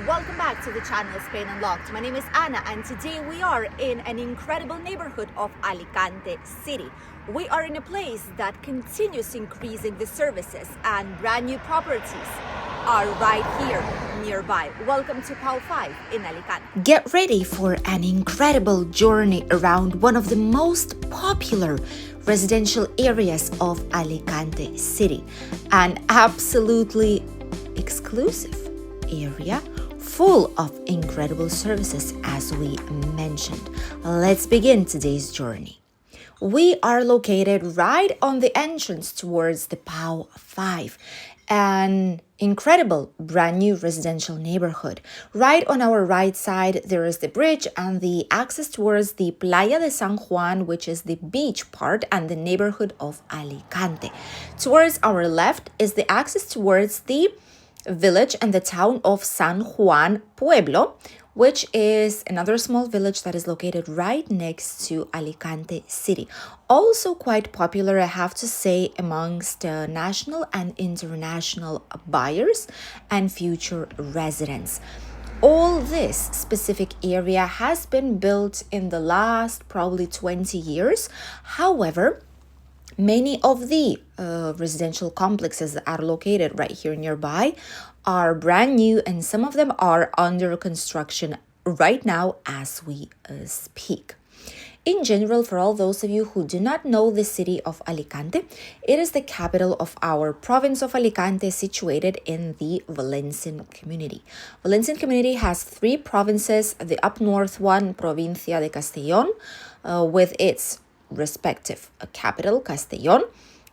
Welcome back to the channel Spain Unlocked. My name is Anna and today we are in an incredible neighborhood of Alicante City. We are in a place that continues increasing the services and brand new properties are right here nearby. Welcome to PAU 5 in Alicante. Get ready for an incredible journey around one of the most popular residential areas of Alicante City. An absolutely exclusive area full of incredible services, as we mentioned. Let's begin today's journey. We are located right on the entrance towards the PAU 5, an incredible brand new residential neighborhood. Right on our right side, there is the bridge and the access towards the Playa de San Juan, which is the beach part and the neighborhood of Alicante. Towards our left is the access towards the village and the town of San Juan Pueblo, which is another small village that is located right next to Alicante City. Also quite popular, I have to say, amongst national and international buyers and future residents. All this specific area has been built in the last probably 20 years. However, many of the residential complexes that are located right here nearby are brand new, and some of them are under construction right now as we speak. In general, for all those of you who do not know the city of Alicante, it is the capital of our province of Alicante, situated in the Valencian community. Valencian community has three provinces: the up north one, Provincia de Castellón, with its respective capital, Castellón,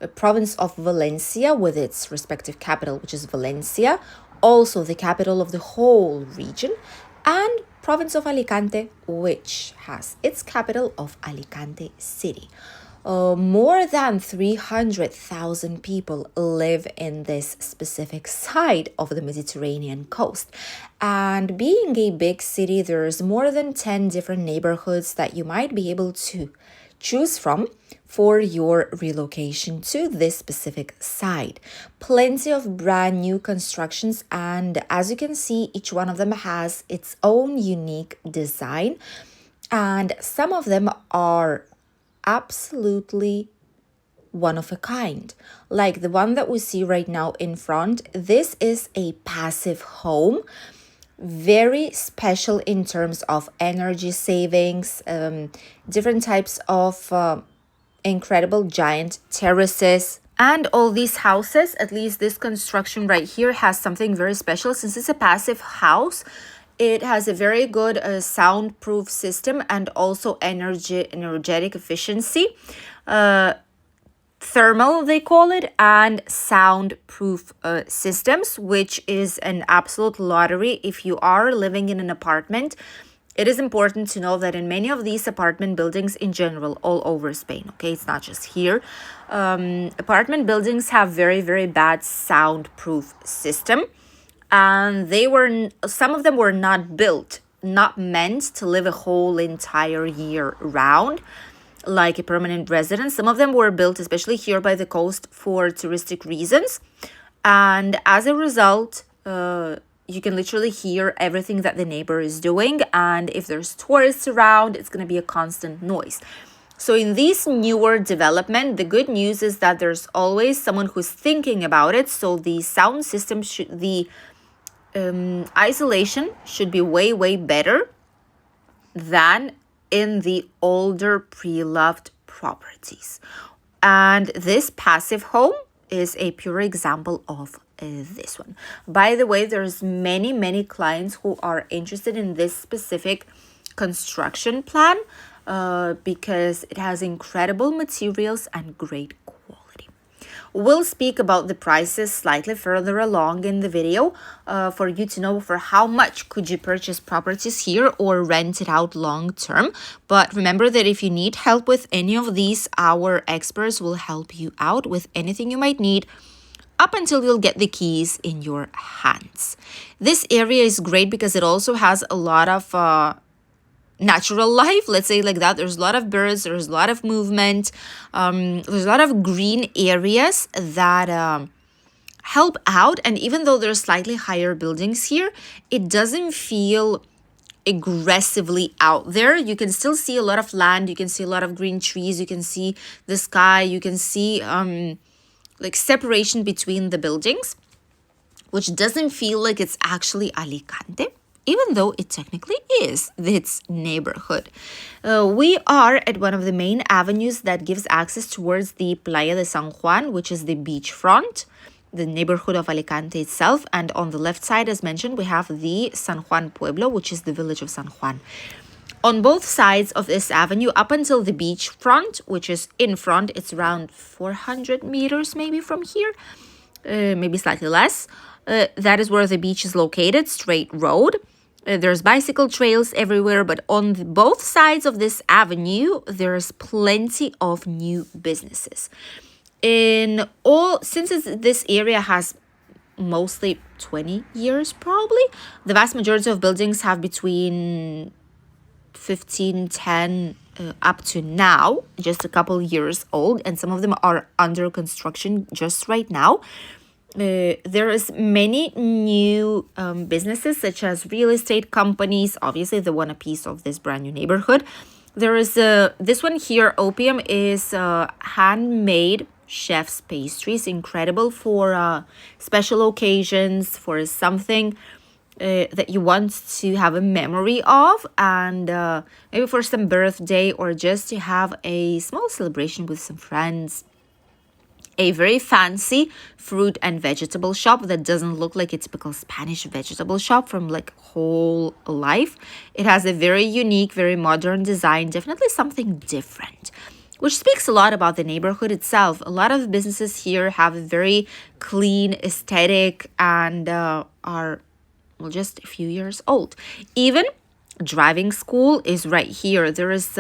a province of Valencia with its respective capital, which is Valencia, also the capital of the whole region, and province of Alicante, which has its capital of Alicante City. More than 300,000 people live in this specific side of the Mediterranean coast. And being a big city, there's more than 10 different neighborhoods that you might be able to choose from for your relocation to this specific site. Plenty of brand new constructions, and as you can see, each one of them has its own unique design, and some of them are absolutely one of a kind. Like the one that we see right now in front, this is a passive home. Very special in terms of energy savings, different types of incredible giant terraces. And all these houses, at least this construction right here, has something very special. Since it's a passive house, it has a very good soundproof system and also energetic efficiency. Thermal, they call it, and soundproof systems, which is an absolute lottery if you are living in an apartment. It is important to know that in many of these apartment buildings in general, all over Spain, okay, it's not just here, apartment buildings have very, very bad soundproof system, and some of them were not meant to live a whole entire year round like a permanent residence. Some of them were built, especially here by the coast, for touristic reasons. And as a result, you can literally hear everything that the neighbor is doing. And if there's tourists around, it's going to be a constant noise. So in this newer development, the good news is that there's always someone who's thinking about it. So the sound system isolation should be way, way better than in the older pre-loved properties. And this passive home is a pure example of this one. By the way, there's many clients who are interested in this specific construction plan because it has incredible materials and great quality. We'll speak about the prices slightly further along in the video for you to know for how much could you purchase properties here or rent it out long term. But remember that if you need help with any of these, our experts will help you out with anything you might need up until you'll get the keys in your hands. This area is great because it also has a lot of natural life, let's say like that. There's a lot of birds, there's a lot of movement, there's a lot of green areas that help out. And even though there's slightly higher buildings here, it doesn't feel aggressively out there. You can still see a lot of land, you can see a lot of green trees, you can see the sky, you can see like separation between the buildings, which doesn't feel like it's actually Alicante, even though it technically is its neighborhood. We are at one of the main avenues that gives access towards the Playa de San Juan, which is the beachfront, the neighborhood of Alicante itself. And on the left side, as mentioned, we have the San Juan Pueblo, which is the village of San Juan. On both sides of this avenue, up until the beachfront, which is in front, it's around 400 meters maybe from here, maybe slightly less. That is where the beach is located, straight road. There's bicycle trails everywhere, but on both sides of this avenue, there's plenty of new businesses. Since this area has mostly 20 years probably, the vast majority of buildings have between 15, 10, up to now, just a couple years old, and some of them are under construction just right now. There is many new businesses, such as real estate companies. Obviously, they want a piece of this brand new neighborhood. There is this one here, Opium, is handmade chef's pastries, incredible for special occasions, for something that you want to have a memory of, and maybe for some birthday, or just to have a small celebration with some friends. A very fancy fruit and vegetable shop that doesn't look like a typical Spanish vegetable shop from like whole life. It has a very unique, very modern design, definitely something different, which speaks a lot about the neighborhood itself. A lot of businesses here have a very clean aesthetic and are, well, just a few years old. Even driving school is right here. There is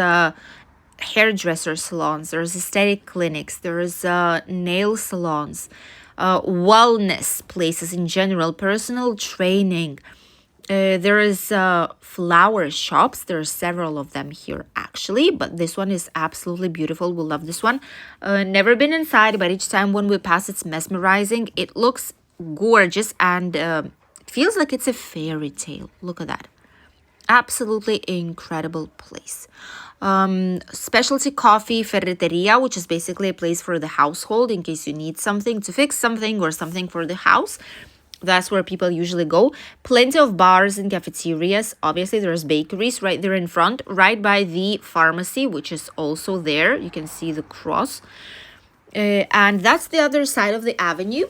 hairdresser salons, there's aesthetic clinics, there's nail salons, wellness places in general, personal training. There is flower shops. There are several of them here actually, but this one is absolutely beautiful. We love this one. Never been inside, but each time when we pass, it's mesmerizing. It looks gorgeous, and it feels like it's a fairy tale. Look at that. Absolutely incredible place. Specialty coffee ferreteria, which is basically a place for the household in case you need something to fix something or something for the house. That's where people usually go. Plenty of bars and cafeterias. Obviously, there's bakeries right there in front, right by the pharmacy, which is also there. You can see the cross. And that's the other side of the avenue,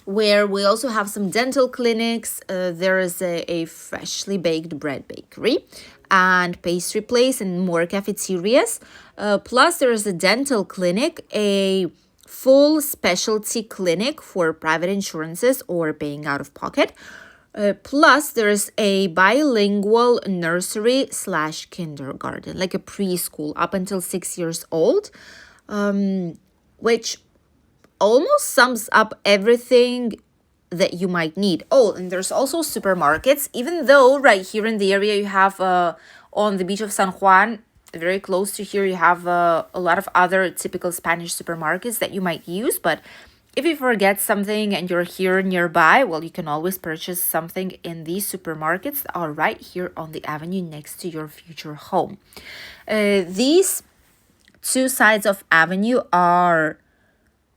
where we also have some dental clinics. There is a freshly baked bread bakery and pastry place and more cafeterias. Plus, there is a dental clinic, a full specialty clinic for private insurances or paying out of pocket. Plus, there's a bilingual nursery / kindergarten, like a preschool up until 6 years old, which almost sums up everything that you might need. Oh, and there's also supermarkets, even though right here in the area you have on the beach of San Juan, very close to here, you have a lot of other typical Spanish supermarkets that you might use. But if you forget something and you're here nearby, well, you can always purchase something in these supermarkets that are right here on the avenue next to your future home. These two sides of avenue are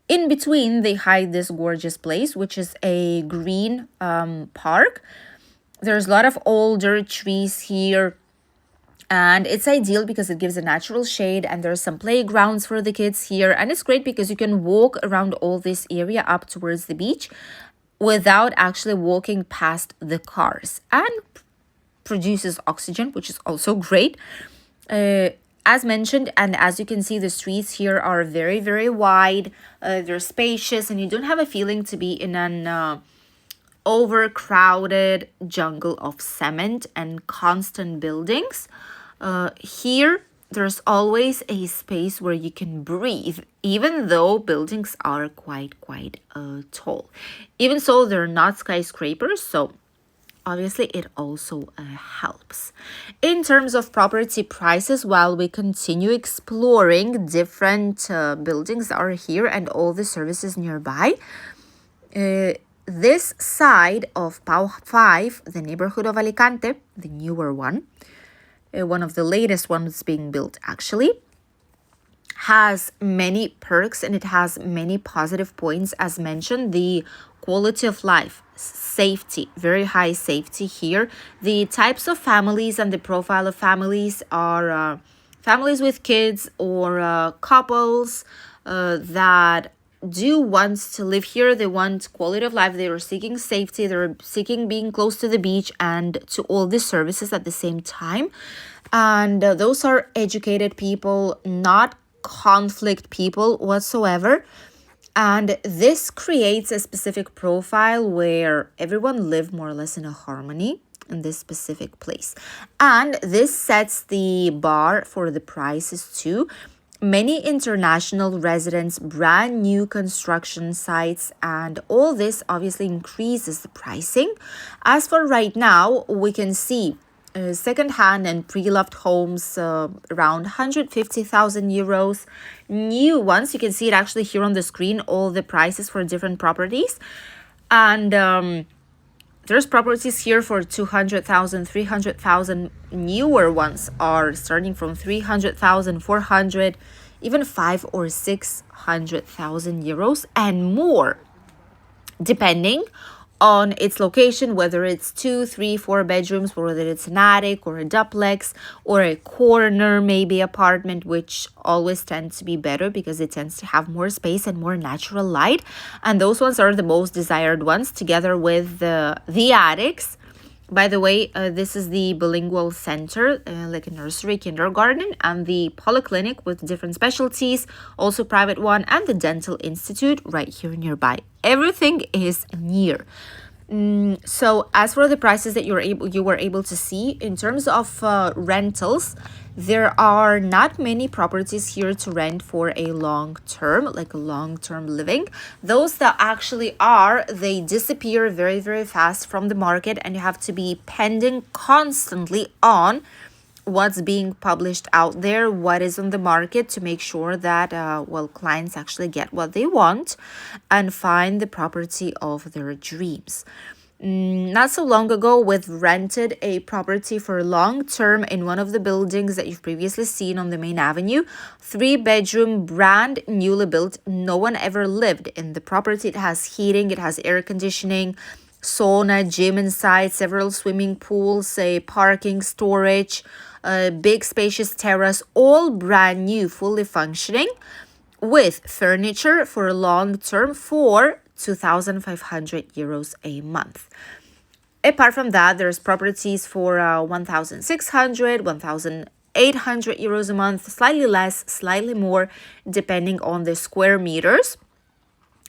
in between. They hide this gorgeous place, which is a green park. There's a lot of older trees here, and it's ideal because it gives a natural shade, and there's some playgrounds for the kids here. And it's great because you can walk around all this area up towards the beach without actually walking past the cars, and produces oxygen, which is also great. As mentioned, and as you can see, the streets here are very, very wide. They're spacious, and you don't have a feeling to be in an overcrowded jungle of cement and constant buildings. Here, there's always a space where you can breathe, even though buildings are quite tall. Even so, they're not skyscrapers, so obviously, it also helps. In terms of property prices, while we continue exploring different buildings that are here and all the services nearby, This side of PAU 5, the neighborhood of Alicante, the newer one of the latest ones being built actually, has many perks and it has many positive points. As mentioned, the quality of life, safety, very high safety here. The types of families and the profile of families are families with kids or couples that do want to live here. They want quality of life. They are seeking safety. They're seeking being close to the beach and to all the services at the same time. And those are educated people, not conflict people whatsoever. And this creates a specific profile where everyone live more or less in a harmony in this specific place. And this sets the bar for the prices too. Many international residents, brand new construction sites, and all this obviously increases the pricing. As for right now, we can see second-hand and pre-loved homes around 150,000 euros. New ones, you can see it actually here on the screen, all the prices for different properties. And there's properties here for 200,000, 300,000. Newer ones are starting from 300,000, 400, even 5 or 600,000 euros and more, depending on its location, whether it's 2, 3, 4 bedrooms, whether it's an attic or a duplex or a corner, maybe apartment, which always tends to be better because it tends to have more space and more natural light. And those ones are the most desired ones, together with the attics. By the way, this is the bilingual center, like a nursery, kindergarten, and the polyclinic with different specialties, also private one, and the dental institute right here nearby. Everything is near. So as for the prices that you were able to see in terms of rentals, there are not many properties here to rent for a long term, like a long-term living. Those that actually are, they disappear very, very fast from the market, and you have to be pending constantly on what's being published out there, what is on the market, to make sure that clients actually get what they want and find the property of their dreams. Not so long ago, we've rented a property for long term in one of the buildings that you've previously seen on the main avenue. 3-bedroom, brand newly built. No one ever lived in the property. It has heating, it has air conditioning, sauna, gym inside, several swimming pools, a parking, storage, a big spacious terrace, all brand new, fully functioning, with furniture for long term for 2,500 euros a month. Apart from that, there's properties for 1,600, 1,800 euros a month, slightly less, slightly more, depending on the square meters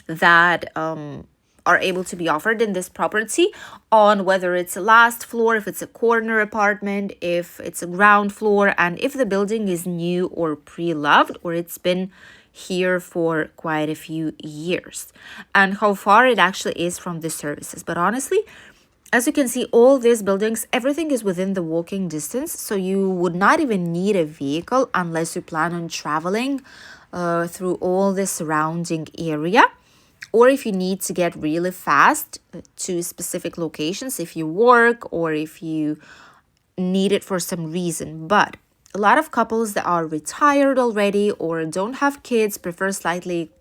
that are able to be offered in this property, on whether it's a last floor, if it's a corner apartment, if it's a ground floor, and if the building is new or pre-loved or it's been here for quite a few years, and how far it actually is from the services. But honestly, as you can see, all these buildings, everything is within the walking distance, so you would not even need a vehicle unless you plan on traveling through all the surrounding area, or if you need to get really fast to specific locations, if you work or if you need it for some reason. But a lot of couples that are retired already or don't have kids prefer slightly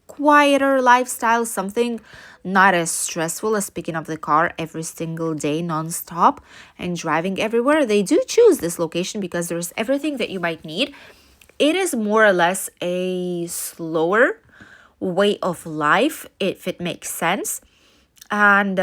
quieter lifestyle, something not as stressful as picking up the car every single day non-stop and driving everywhere. They do choose this location because there's everything that you might need. It is more or less a slower way of life, if it makes sense. And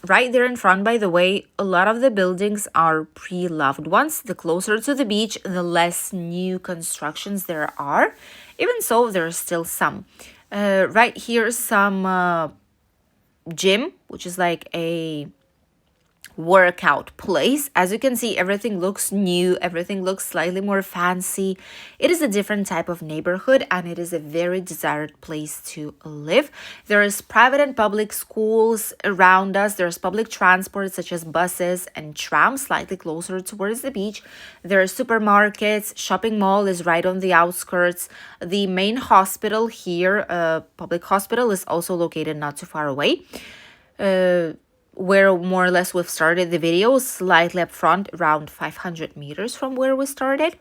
right there in front, by the way, a lot of the buildings are pre-loved ones. The closer to the beach, the less new constructions there are. Even so, there are still some. Right here, some gym, which is like a workout place. As you can see, everything looks new, everything looks slightly more fancy. It is a different type of neighborhood, and it is a very desired place to live. There is private and public schools around us. There's public transport such as buses and trams slightly closer towards the beach. There are supermarkets. Shopping mall is right on the outskirts. The main hospital here, public hospital, is also located not too far away. Where more or less we've started the video, slightly up front, around 500 meters from where we started.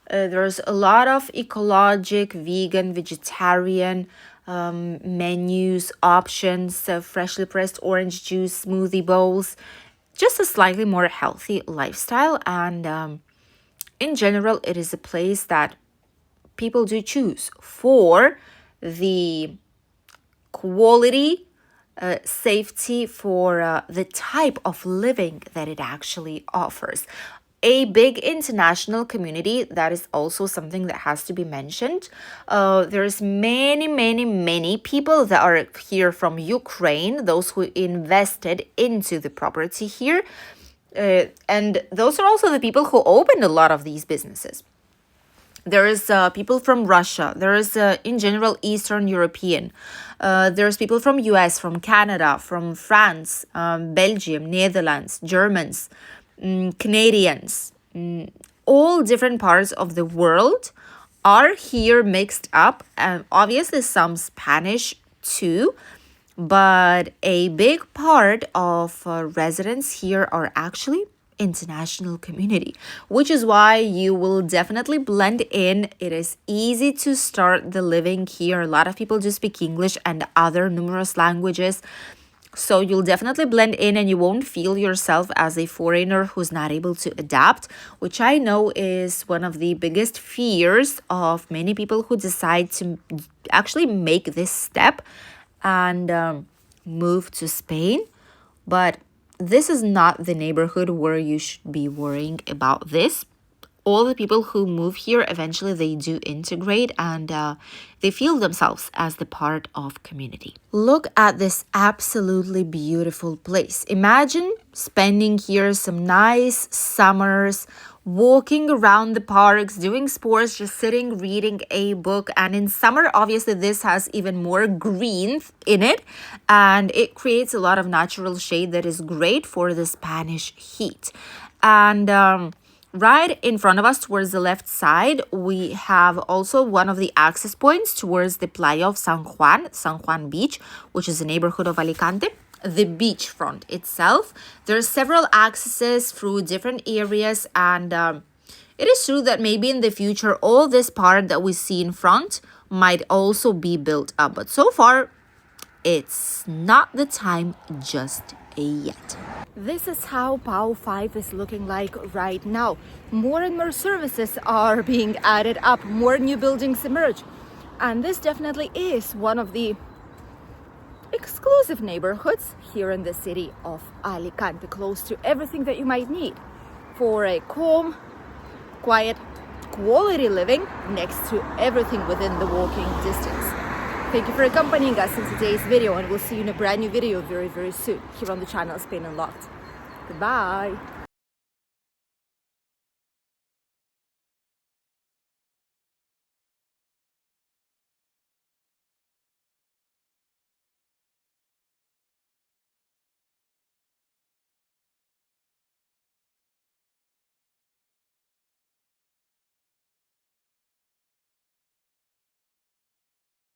There's a lot of ecologic, vegan, vegetarian menus, options, freshly pressed orange juice, smoothie bowls, just a slightly more healthy lifestyle. And in general, it is a place that people do choose for the quality, safety, for the type of living that it actually offers. A big international community, that is also something that has to be mentioned. There's many people that are here from Ukraine, those who invested into the property here. And those are also the people who opened a lot of these businesses. There is people from Russia. There is, in general, Eastern European. There's people from US, from Canada, from France, Belgium, Netherlands, Germans, Canadians. All different parts of the world are here mixed up. And obviously some Spanish too. But a big part of residents here are actually international community, which is why you will definitely blend in. It is easy to start the living here. A lot of people do speak English and other numerous languages, so you'll definitely blend in and you won't feel yourself as a foreigner who's not able to adapt, which I know is one of the biggest fears of many people who decide to actually make this step and move to Spain. But this is not the neighborhood where you should be worrying about this. All the people who move here, eventually they do integrate and they feel themselves as the part of community. Look at this absolutely beautiful place. Imagine spending here some nice summers, walking around the parks, doing sports, just sitting, reading a book. And in summer, obviously, this has even more green in it. And it creates a lot of natural shade that is great for the Spanish heat. And right in front of us, towards the left side, we have also one of the access points towards the Playa of San Juan Beach, which is a neighborhood of Alicante. The beachfront itself. There are several accesses through different areas, and it is true that maybe in the future all this part that we see in front might also be built up, but so far it's not the time just yet. This is how PAU 5 is looking like right now. More and more services are being added up, more new buildings emerge, and this definitely is one of the exclusive neighborhoods here in the city of Alicante, close to everything that you might need for a calm, quiet, quality living next to everything within the walking distance. Thank you for accompanying us in today's video, and we'll see you in a brand new video very soon here on the channel Spain Unlocked. Goodbye.